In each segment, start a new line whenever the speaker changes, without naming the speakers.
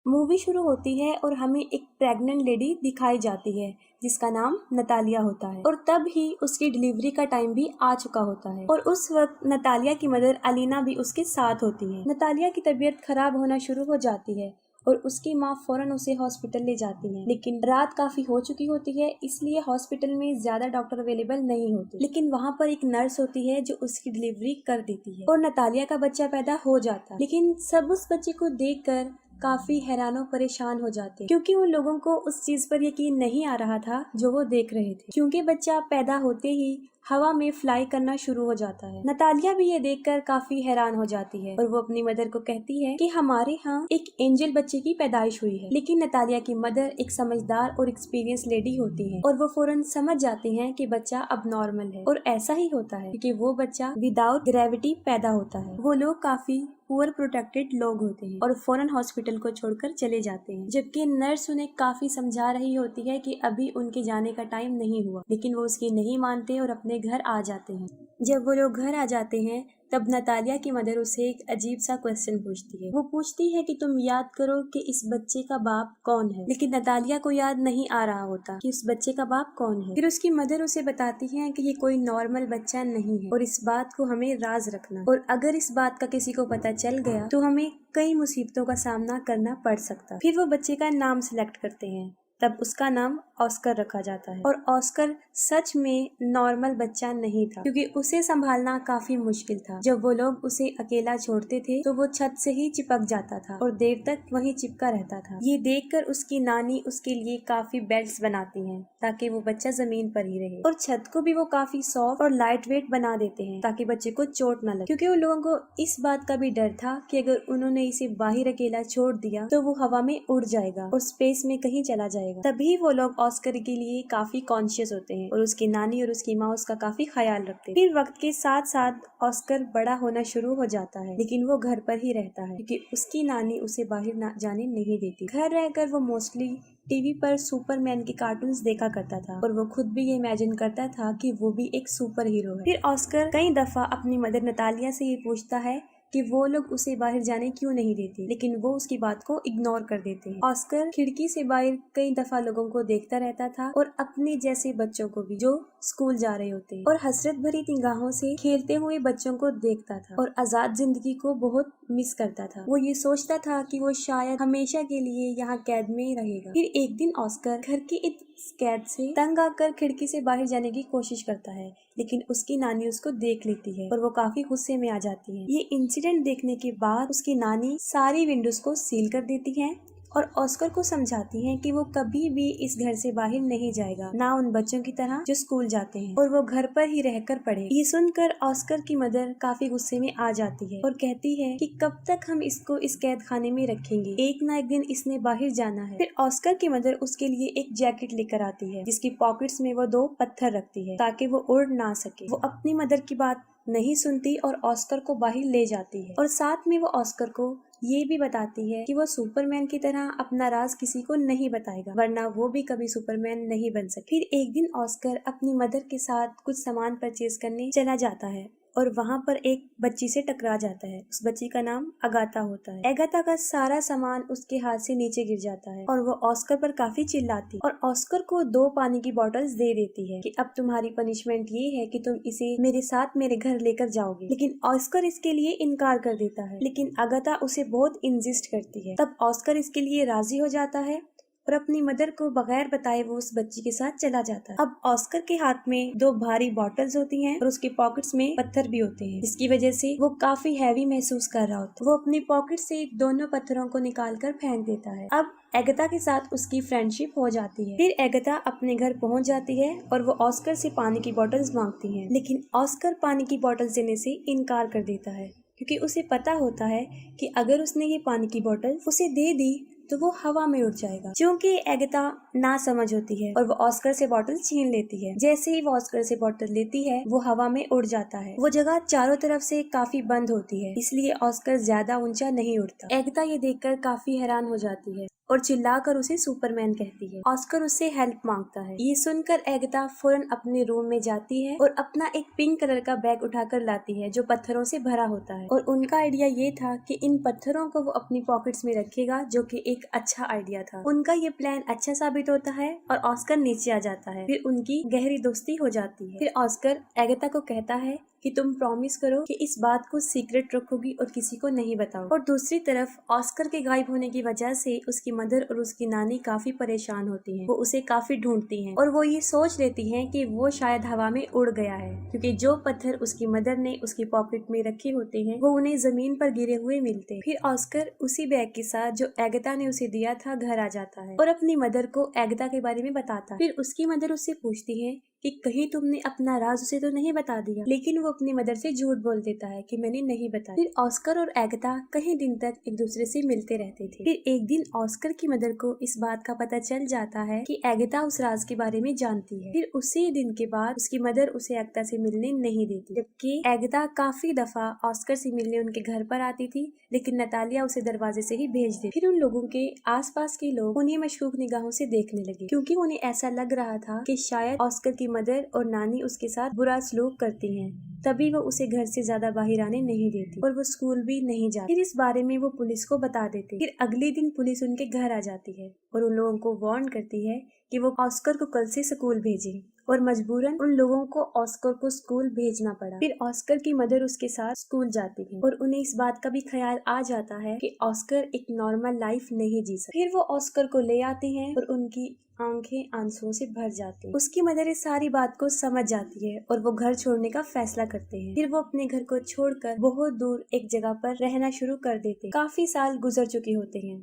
Movie शुरू होती है और हमें एक प्रेग्नेंट लेडी दिखाई जाती है जिसका नाम नतालिया होता है और तब ही उसकी डिलीवरी का टाइम भी आ चुका होता है और उस वक्त नतालिया की मदर अलीना भी उसके साथ होती है। नतालिया की तबीयत खराब होना शुरू हो जाती है और उसकी माँ फौरन उसे हॉस्पिटल ले जाती है, लेकिन रात काफी हो चुकी होती है इसलिए हॉस्पिटल में ज्यादा डॉक्टर अवेलेबल नहीं होते। लेकिन वहाँ पर एक नर्स होती है जो उसकी डिलीवरी कर देती है और नतालिया का बच्चा पैदा हो जाता है। लेकिन सब उस बच्चे को देखकर काफी हैरानो परेशान हो जाते क्योंकि उन लोगों को उस चीज पर यकीन नहीं आ रहा था जो वो देख रहे थे, क्योंकि बच्चा पैदा होते ही हवा में फ्लाई करना शुरू हो जाता है। नतालिया भी ये देखकर काफी हैरान हो जाती है और वो अपनी मदर को कहती है कि हमारे यहाँ एक एंजल बच्चे की पैदाइश हुई है। लेकिन नतालिया की मदर एक समझदार और एक्सपीरियंस लेडी होती है और वो फौरन समझ जाते हैं कि बच्चा अब नॉर्मल है और ऐसा ही होता है क्योंकि वो बच्चा विदाउट ग्रेविटी पैदा होता है। वो लोग काफी पुअर प्रोटेक्टेड लोग होते हैं और फौरन हॉस्पिटल को छोड़कर चले जाते हैं, जबकि नर्स उन्हें काफी समझा रही होती है कि अभी उनके जाने का टाइम नहीं हुआ, लेकिन वो उसकी नहीं मानते और अपने घर आ जाते हैं। जब वो लोग घर आ जाते हैं तब नतालिया की मदर उसे एक अजीब सा क्वेश्चन पूछती है। वो पूछती है कि तुम याद करो कि इस बच्चे का बाप कौन है, लेकिन नतालिया को याद नहीं आ रहा होता कि उस बच्चे का बाप कौन है। फिर उसकी मदर उसे बताती है कि ये कोई नॉर्मल बच्चा नहीं है और इस बात को हमें राज रखना, और अगर इस बात का किसी को पता चल गया तो हमें कई मुसीबतों का सामना करना पड़ सकता। फिर वो बच्चे का नाम सिलेक्ट करते हैं, तब उसका नाम ऑस्कर रखा जाता है और ऑस्कर सच में नॉर्मल बच्चा नहीं था क्योंकि उसे संभालना काफी मुश्किल था। जब वो लोग उसे अकेला छोड़ते थे तो वो छत से ही चिपक जाता था और देर तक वहीं चिपका रहता था। ये देखकर उसकी नानी उसके लिए काफी बेल्ट्स बनाती हैं ताकि वो बच्चा जमीन पर ही रहे, और छत को भी वो काफी सॉफ्ट और लाइट वेट बना देते हैं ताकि बच्चे को चोट न लगे, क्योंकि उन लोगों को इस बात का भी डर था कि अगर उन्होंने इसे बाहर अकेला छोड़ दिया तो वो हवा में उड़ जाएगा और स्पेस में कहीं चला जाएगा। तभी वो लोग ऑस्कर के लिए काफी कॉन्शियस होते हैं और उसकी नानी और उसकी माँ उसका काफी ख्याल रखते हैं। फिर वक्त के साथ साथ ऑस्कर बड़ा होना शुरू हो जाता है, लेकिन वो घर पर ही रहता है क्योंकि उसकी नानी उसे बाहर जाने नहीं देती। घर रहकर वो मोस्टली टीवी पर सुपरमैन के कार्टून्स देखा करता था और वो खुद भी ये इमेजिन करता था कि वो भी एक सुपर हीरो है। फिर ऑस्कर कई दफा अपनी मदर नतालिया से ये पूछता है कि वो लोग उसे बाहर जाने क्यों नहीं देते, लेकिन वो उसकी बात को इग्नोर कर देते हैं। ऑस्कर खिड़की से बाहर कई दफा लोगों को देखता रहता था और अपने जैसे बच्चों को भी जो स्कूल जा रहे होते हैं, और हसरत भरी निगाहों से खेलते हुए बच्चों को देखता था और आजाद जिंदगी को बहुत मिस करता था। वो ये सोचता था कि वो शायद हमेशा के लिए यहाँ कैद में रहेगा। फिर एक दिन ऑस्कर घर की इस कैद से तंग आकर खिड़की से बाहर जाने की कोशिश करता है, लेकिन उसकी नानी उसको देख लेती है और वो काफी गुस्से में आ जाती है। ये इंसिडेंट देखने के बाद उसकी नानी सारी विंडोज को सील कर देती है और ऑस्कर को समझाती हैं कि वो कभी भी इस घर से बाहर नहीं जाएगा, ना उन बच्चों की तरह जो स्कूल जाते हैं, और वो घर पर ही रहकर पढ़े। ये सुनकर ऑस्कर की मदर काफी गुस्से में आ जाती है और कहती है कि कब तक हम इसको इस कैद खाने में रखेंगे, एक ना एक दिन इसने बाहर जाना है। फिर ऑस्कर की मदर उसके लिए एक जैकेट लेकर आती है जिसकी पॉकेट्स में वो 2 पत्थर रखती है ताकि वो उड़ ना सके। वो अपनी मदर की बात नहीं सुनती और ऑस्कर को बाहर ले जाती है और साथ में वो ऑस्कर को ये भी बताती है कि वो सुपरमैन की तरह अपना राज किसी को नहीं बताएगा, वरना वो भी कभी सुपरमैन नहीं बन सके। फिर एक दिन ऑस्कर अपनी मदर के साथ कुछ सामान परचेज करने चला जाता है और वहाँ पर एक बच्ची से टकरा जाता है। उस बच्ची का नाम अगाथा होता है। अगाथा का सारा सामान उसके हाथ से नीचे गिर जाता है और वो ऑस्कर पर काफी चिल्लाती और ऑस्कर को 2 पानी की बोतल्स दे देती है कि अब तुम्हारी पनिशमेंट ये है कि तुम इसे मेरे साथ मेरे घर लेकर जाओगे। लेकिन ऑस्कर इसके लिए इनकार कर देता है, लेकिन अगाथा उसे बहुत इंसिस्ट करती है। तब ऑस्कर इसके लिए राजी हो जाता है और अपनी मदर को बगैर बताए वो उस बच्ची के साथ चला जाता है। अब ऑस्कर के हाथ में 2 भारी बॉटल्स होती हैं और उसके पॉकेट्स में पत्थर भी होते हैं, जिसकी वजह से वो काफी हैवी महसूस कर रहा होता है। वो अपनी पॉकेट से दोनों पत्थरों को निकालकर फेंक देता है। अब अगाथा के साथ उसकी फ्रेंडशिप हो जाती है। फिर अगाथा अपने घर पहुंच जाती है और वो ऑस्कर से पानी की बॉटल्स मांगती है, लेकिन ऑस्कर पानी की बॉटल्स देने से इनकार कर देता है क्योंकि उसे पता होता है कि अगर उसने ये पानी की बोतल उसे दे दी तो वो हवा में उड़ जाएगा। क्योंकि अगाथा ना समझ होती है और वो ऑस्कर से बोतल छीन लेती है। जैसे ही वो ऑस्कर से बोतल लेती है वो हवा में उड़ जाता है। वो जगह चारों तरफ से काफी बंद होती है, इसलिए ऑस्कर ज्यादा ऊंचा नहीं उड़ता। अगाथा ये देखकर काफी हैरान हो जाती है और चिल्लाकर उसे सुपरमैन कहती है। ऑस्कर उससे हेल्प मांगता है। ये सुनकर एगाथा फौरन अपने रूम में जाती है और अपना एक पिंक कलर का बैग उठाकर लाती है जो पत्थरों से भरा होता है। और उनका आइडिया ये था कि इन पत्थरों को वो अपनी पॉकेट्स में रखेगा, जो कि एक अच्छा आइडिया था। उनका ये प्लान अच्छा साबित होता है और ऑस्कर नीचे आ जाता है। फिर उनकी गहरी दोस्ती हो जाती है। फिर ऑस्कर एगाथा को कहता है कि तुम प्रॉमिस करो कि इस बात को सीक्रेट रखोगी और किसी को नहीं बताओ। और दूसरी तरफ ऑस्कर के गायब होने की वजह से उसकी मदर और उसकी नानी काफी परेशान होती हैं। वो उसे काफी ढूंढती हैं और वो ये सोच लेती हैं कि वो शायद हवा में उड़ गया है, क्योंकि जो पत्थर उसकी मदर ने उसकी पॉकेट में रखे होते हैं वो उन्हें जमीन पर गिरे हुए मिलते हैं। फिर ऑस्कर उसी बैग के साथ जो एगाथा ने उसे दिया था घर आ जाता है और अपनी मदर को एगाथा के बारे में बताता है। फिर उसकी मदर उससे पूछती है कि कहीं तुमने अपना राज उसे तो नहीं बता दिया, लेकिन वो अपनी मदर से झूठ बोल देता है कि मैंने नहीं बताया। फिर ऑस्कर और एगाथा कई दिन तक एक दूसरे से मिलते रहते थे। फिर एक दिन ऑस्कर की मदर को इस बात का पता चल जाता है कि एगाथा उस राज के बारे में जानती है। फिर उसी दिन के बाद उसकी मदर उसे एगाथा से मिलने नहीं देती, जबकि एगाथा काफी दफा ऑस्कर से मिलने उनके घर पर आती थी, लेकिन नतालिया उसे दरवाजे से ही भेज देती। फिर उन लोगों के आसपास के लोग उन्हें मशकूक निगाहों से देखने लगे, क्योंकि उन्हें ऐसा लग रहा था कि शायद ऑस्कर की मदर और नानी उसके साथ बुरा सलूक करती हैं, तभी वो उसे घर से ज्यादा बाहर आने नहीं देती और वो स्कूल भी नहीं जाती। फिर इस बारे में वो पुलिस को बता देते। फिर अगले दिन पुलिस उनके घर आ जाती है और उन लोगों को वार्न करती है कि वो ऑस्कर को कल से स्कूल भेजें, और मजबूरन उन लोगों को ऑस्कर को स्कूल भेजना पड़ा। फिर ऑस्कर की मदर उसके साथ स्कूल जाती है और उन्हें इस बात का भी ख्याल आ जाता है कि ऑस्कर एक नॉर्मल लाइफ नहीं जी सकता। फिर वो ऑस्कर को ले आती हैं और उनकी आंखें आंसुओं से भर जाती हैं। उसकी मदर इस सारी बात को समझ जाती है और वो घर छोड़ने का फैसला करते हैं। फिर वो अपने घर को छोड़कर बहुत दूर एक जगह पर रहना शुरू कर देते हैं। काफी साल गुजर चुके होते हैं।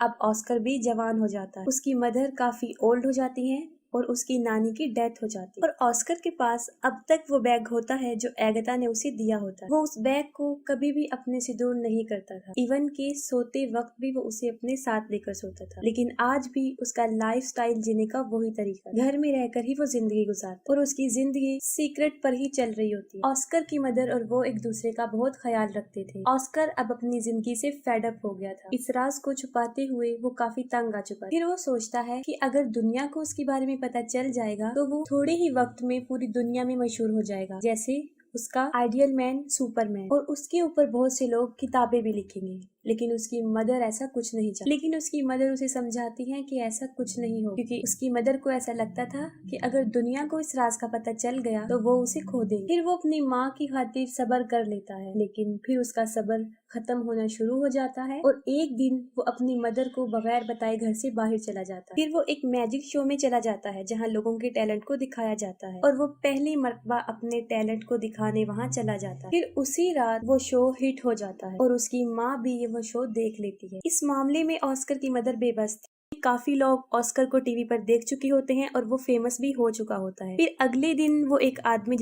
अब ऑस्कर भी जवान हो जाता है। उसकी मदर काफी ओल्ड हो जाती हैं और उसकी नानी की डेथ हो जाती है। और ऑस्कर के पास अब तक वो बैग होता है जो एगाथा ने उसे दिया होता है। वो उस बैग को कभी भी अपने से दूर नहीं करता था, इवन कि सोते वक्त भी वो उसे अपने साथ लेकर सोता था। लेकिन आज भी उसका लाइफस्टाइल जीने का वही तरीका, घर में रहकर ही वो जिंदगी गुजारता और उसकी जिंदगी सीक्रेट पर ही चल रही होती है। ऑस्कर की मदर और वो एक दूसरे का बहुत ख्याल रखते थे। ऑस्कर अब अपनी जिंदगी से फेड अप हो गया था। इस राज को छुपाते हुए वो काफी तंग आ चुका। फिर वो सोचता है कि अगर दुनिया को उसके बारे में पता चल जाएगा तो वो थोड़े ही वक्त में पूरी दुनिया में मशहूर हो जाएगा, जैसे उसका आइडियल मैन सुपरमैन, और उसके ऊपर बहुत से लोग किताबें भी लिखेंगे। लेकिन उसकी मदर ऐसा कुछ नहीं चाहती। लेकिन उसकी मदर उसे समझाती है कि ऐसा कुछ नहीं हो, क्योंकि उसकी मदर को ऐसा लगता था कि अगर दुनिया को इस राज का पता चल गया तो वो उसे खो देगी। फिर वो अपनी माँ की खातिर सब्र कर लेता है, लेकिन फिर उसका सब्र खत्म होना शुरू हो जाता है और एक दिन वो अपनी मदर को बगैर बताए घर से बाहर चला जाता है। फिर वो एक मैजिक शो में चला जाता है जहाँ लोगों के टैलेंट को दिखाया जाता है और वो पहली मर्तबा अपने टैलेंट को दिखाने वहाँ चला जाता है। फिर उसी रात वो शो हिट हो जाता है और उसकी माँ भी वो शो देख लेती है। इस मामले में ऑस्कर की मदर बेबस थी। काफी लोग ऑस्कर को टीवी पर देख चुके होते हैं और वो फेमस भी हो चुका होता है। फिर अगले दिन वो एक आदमी